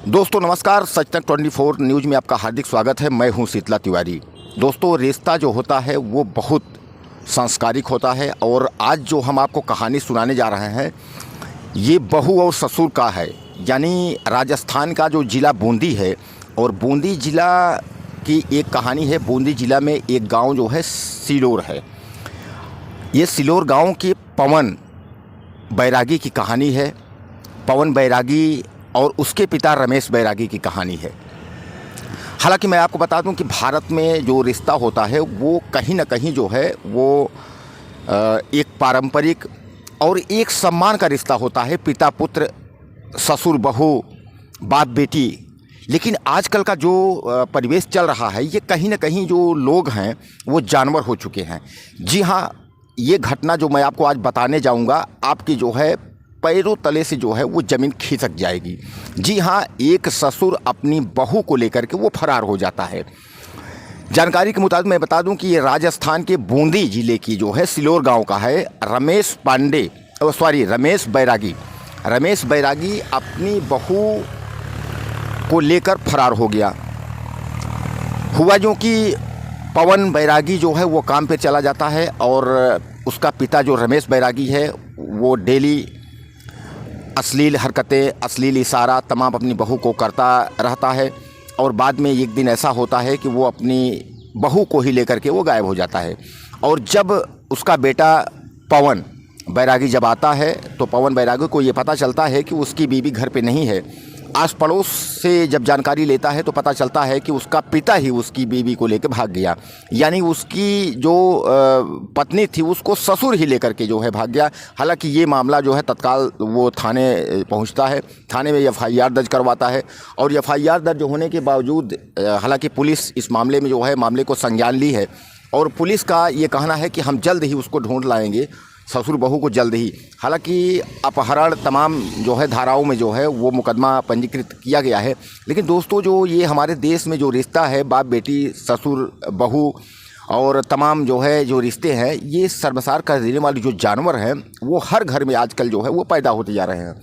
दोस्तों नमस्कार, सच तक 24 न्यूज़ में आपका हार्दिक स्वागत है। मैं हूं शीतला तिवारी। दोस्तों रिश्ता जो होता है वो बहुत सांस्कारिक होता है और आज जो हम आपको कहानी सुनाने जा रहे हैं ये बहू और ससुर का है। यानी राजस्थान का जो ज़िला बूंदी है और बूंदी ज़िला की एक कहानी है। बूंदी ज़िला में एक गांव जो है सिलोर है। ये सिलोर गांव के पवन बैरागी की कहानी है। पवन बैरागी और उसके पिता रमेश बैरागी की कहानी है। हालांकि मैं आपको बता दूं कि भारत में जो रिश्ता होता है वो कहीं ना कहीं जो है वो एक पारंपरिक और एक सम्मान का रिश्ता होता है। पिता पुत्र, ससुर बहू, बाप बेटी। लेकिन आजकल का जो परिवेश चल रहा है ये कहीं ना कहीं जो लोग हैं वो जानवर हो चुके हैं। जी हाँ, ये घटना जो मैं आपको आज बताने जाऊंगा आपकी जो है पैरों तले से जो है वो ज़मीन खिसक जाएगी। जी हाँ, एक ससुर अपनी बहू को लेकर के वो फरार हो जाता है। जानकारी के मुताबिक मैं बता दूं कि ये राजस्थान के बूंदी ज़िले की जो है सिलोर गांव का है। रमेश बैरागी अपनी बहू को लेकर फरार हो गया। हुआ जो कि पवन बैरागी जो है वो काम पे चला जाता है और उसका पिता जो रमेश बैरागी है वो डेली अश्लील हरकतें, अश्लील इशारा तमाम अपनी बहू को करता रहता है। और बाद में एक दिन ऐसा होता है कि वो अपनी बहू को ही लेकर के वो गायब हो जाता है। और जब उसका बेटा पवन बैरागी जब आता है तो पवन बैरागी को ये पता चलता है कि उसकी बीवी घर पे नहीं है। आस पड़ोस से जब जानकारी लेता है तो पता चलता है कि उसका पिता ही उसकी बीवी को लेकर भाग गया। यानी उसकी जो पत्नी थी उसको ससुर ही लेकर के जो है भाग गया। हालांकि ये मामला जो है तत्काल वो थाने पहुंचता है। थाने में एफआईआर दर्ज करवाता है और एफआईआर दर्ज होने के बावजूद हालांकि पुलिस इस मामले में जो है मामले को संज्ञान ली है और पुलिस का ये कहना है कि हम जल्द ही उसको ढूंढ लाएंगे, ससुर बहू को जल्द ही। हालांकि अपहरण तमाम जो है धाराओं में जो है वो मुकदमा पंजीकृत किया गया है। लेकिन दोस्तों जो ये हमारे देश में जो रिश्ता है बाप बेटी, ससुर बहू और तमाम जो है जो रिश्ते हैं ये शर्मसार कर देने वाले जो जानवर हैं वो हर घर में आजकल जो है वो पैदा होते जा रहे हैं।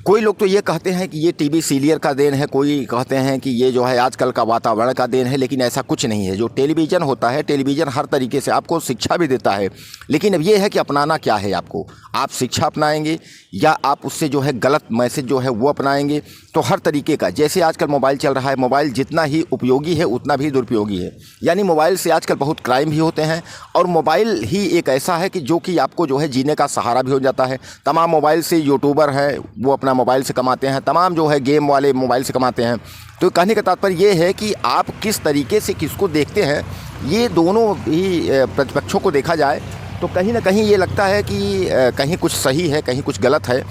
कोई लोग तो ये कहते हैं कि ये टीवी सीरियल का देन है, कोई कहते हैं कि ये जो है आजकल का वातावरण का देन है। लेकिन ऐसा कुछ नहीं है। जो टेलीविज़न होता है, टेलीविज़न हर तरीके से आपको शिक्षा भी देता है। लेकिन अब ये है कि अपनाना क्या है आपको। आप शिक्षा अपनाएंगे या आप उससे जो है गलत मैसेज जो है वो अपनाएंगे। तो हर तरीके का, जैसे आजकल मोबाइल चल रहा है, मोबाइल जितना ही उपयोगी है उतना भी दुरुपयोगी है। यानी मोबाइल से आजकल बहुत क्राइम भी होते हैं और मोबाइल ही एक ऐसा है कि जो कि आपको जो है जीने का सहारा भी हो जाता है। तमाम मोबाइल से यूट्यूबर हैं वो अपना मोबाइल से कमाते हैं, तमाम जो है गेम वाले मोबाइल से कमाते हैं। तो कहने का तात्पर्य ये है कि आप किस तरीके से किसको देखते हैं, ये दोनों ही प्रतिपक्षों को देखा जाए तो कहीं ना कहीं ये लगता है कि कहीं कुछ सही है, कहीं कुछ गलत है।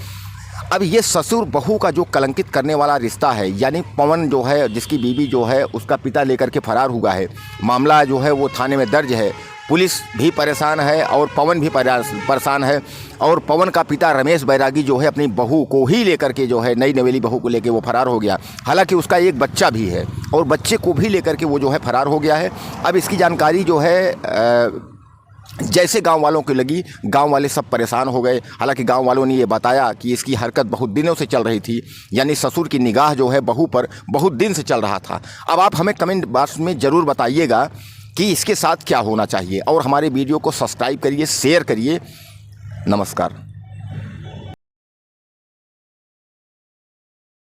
अब ये ससुर बहू का जो कलंकित करने वाला रिश्ता है, यानी पवन जो है जिसकी बीवी जो है उसका पिता लेकर के फरार हुआ है, मामला जो है वो थाने में दर्ज है। पुलिस भी परेशान है और पवन भी परेशान है। और पवन का पिता रमेश बैरागी जो है अपनी बहू को ही लेकर के जो है नई नवेली बहू को लेकर वो फरार हो गया। हालांकि उसका एक बच्चा भी है और बच्चे को भी लेकर के वो जो है फरार हो गया है। अब इसकी जानकारी जो है जैसे गांव वालों को लगी, गांव वाले सब परेशान हो गए। हालांकि गांव वालों ने ये बताया कि इसकी हरकत बहुत दिनों से चल रही थी, यानी ससुर की निगाह जो है बहू पर बहुत दिन से चल रहा था। अब आप हमें कमेंट बॉक्स में ज़रूर बताइएगा कि इसके साथ क्या होना चाहिए और हमारे वीडियो को सब्सक्राइब करिए, शेयर करिए। नमस्कार।